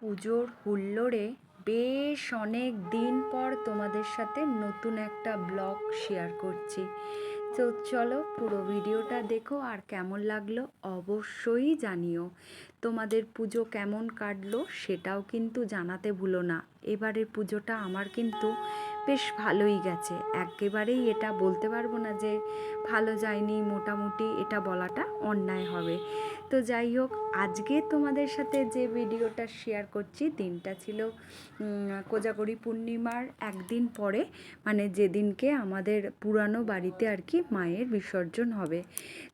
পুজোর হুল্লোড়ে বেশ অনেক দিন পর তোমাদের সাথে নতুন একটা ব্লগ শেয়ার করছি। তো চলো পুরো ভিডিওটা দেখো, আর কেমন লাগলো অবশ্যই জানিও। তোমাদের পুজো কেমন কাটলো সেটাও কিন্তু জানাতে ভুলো না। এবারের পুজোটা আমার কিন্তু বেশ ভালোই গেছে, একেবারেই এটা বলতে পারবো না যে ভালো যায়নি, মোটামুটি এটা বলাটা অন্যায় হবে। তো যাই হোক, আজকে তোমাদের সাথে যে ভিডিওটা শেয়ার করছি দিনটা ছিল কোজাগরী পূর্ণিমার একদিন পরে, মানে যেদিনকে আমাদের পুরানো বাড়িতে আর কি মায়ের বিসর্জন হবে।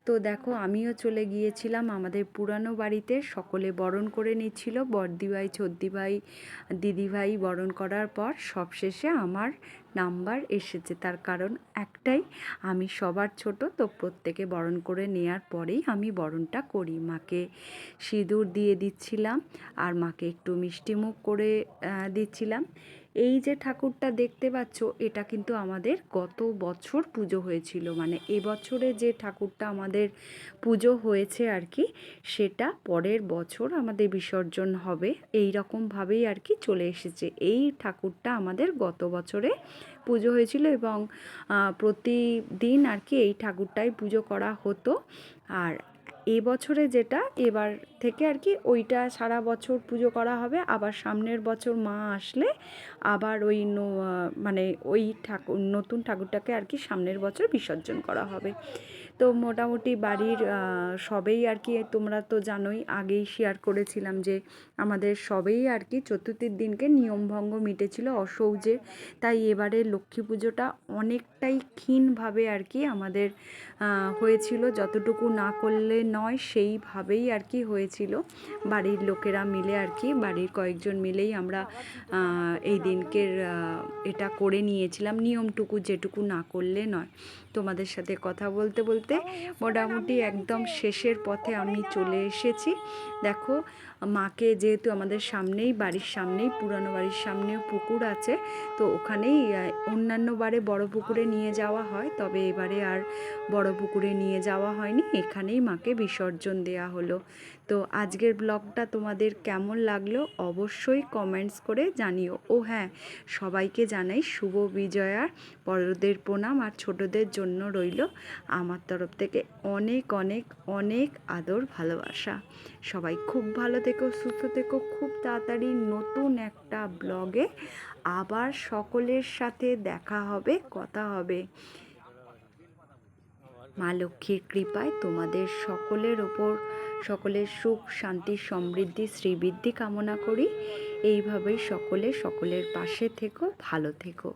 তো দেখো, আমিও চলে গিয়েছিলাম আমাদের পুরানো বাড়িতে। সকলে বরণ করে নিচ্ছিল, বড়দিভাই, ছোদ্দিভাই, দিদিভাই বরণ করার পর সবশেষে আমার নাম্বার এসেছে। তার কারণ একটাই, আমি সবার ছোট, তো প্রত্যেকে বরণ করে নেওয়ার পরেই আমি বরণটা করি। মাকে সিঁদুর দিয়ে দিচ্ছিলাম আর মাকে একটু মিষ্টিমুখ করে দিচ্ছিলাম। এই যে ঠাকুরটা দেখতে পাচ্ছ, এটা কিন্তু আমাদের গত বছর পুজো হয়েছিল, মানে এবছরে যে ঠাকুরটা আমাদের পুজো হয়েছে আর কি, সেটা পরের বছর আমাদের বিসর্জন হবে। এই রকমভাবেই আর কি চলে এসেছে। এই ঠাকুরটা আমাদের গত বছরে পুজো হয়েছিল এবং প্রতিদিন আর কি এই ঠাকুরটাই পুজো করা হতো। আর এবছরে যেটা, এবার থেকে আর কি ওইটা সারা বছর পুজো করা হবে। আবার সামনের বছর মা আসলে আবার ওই মানে ওই ঠাকুর, নতুন ঠাকুরটাকে আর কি সামনের বছর বিসর্জন করা হবে। তো মোটামুটি বাড়ির সবেই আর কি, তোমরা তো জানোই, আগেই শেয়ার করেছিলাম যে আমাদের সবেই আর কি চতুর্থীর দিনকে নিয়মভঙ্গ মিটেছিল অসৌজে। তাই এবারে লক্ষ্মী পুজোটা অনেকটাই ক্ষীণভাবে আর কি আমাদের হয়েছিল, যতটুকু না করলে নয় সেইভাবেই আর কি হয়েছিল। বাড়ির লোকেরা মিলে আর কি, বাড়ির কয়েকজন মিলেই আমরা এই দিনকের এটা করে নিয়েছিলাম, নিয়মটুকু যেটুকু না করলে নয়। তোমাদের সাথে কথা বলতে বলতে মোটামুটি একদম শেষের পথে আমি চলে এসেছি। দেখো, মাকে যেহেতু আমাদের সামনেই, বাড়ির সামনেই, পুরানো বাড়ির সামনেও পুকুর আছে, তো ওখানেই অন্যান্য বারে বড় পুকুরে নিয়ে যাওয়া হয়, তবে এবারে আর বড় পুকুরে নিয়ে যাওয়া হয়নি, এখানেই মাকে বিসর্জন দেওয়া হলো। তো আজকের ব্লগটা তোমাদের কেমন লাগলো অবশ্যই কমেন্টস করে জানিও। ও হ্যাঁ, সবাইকে জানাই শুভ বিজয়ার, বড়দের প্রণাম, আর ছোটদের জন্য রইল আমার তরফ থেকে অনেক অনেক অনেক আদর ভালোবাসা। সবাই খুব ভালো থেকো, সুস্থ থেকো। খুব তাড়াতাড়ি নতুন একটা ব্লগে আবার সকলের সাথে দেখা হবে, কথা হবে। মা লক্ষ্মীর কৃপায় তোমাদের সকলের ওপর সকলের সুখ, শান্তি, সমৃদ্ধি, শ্রীবৃদ্ধি কামনা করি। এইভাবেই সকলে সকলের পাশে থেকো, ভালো থেকো।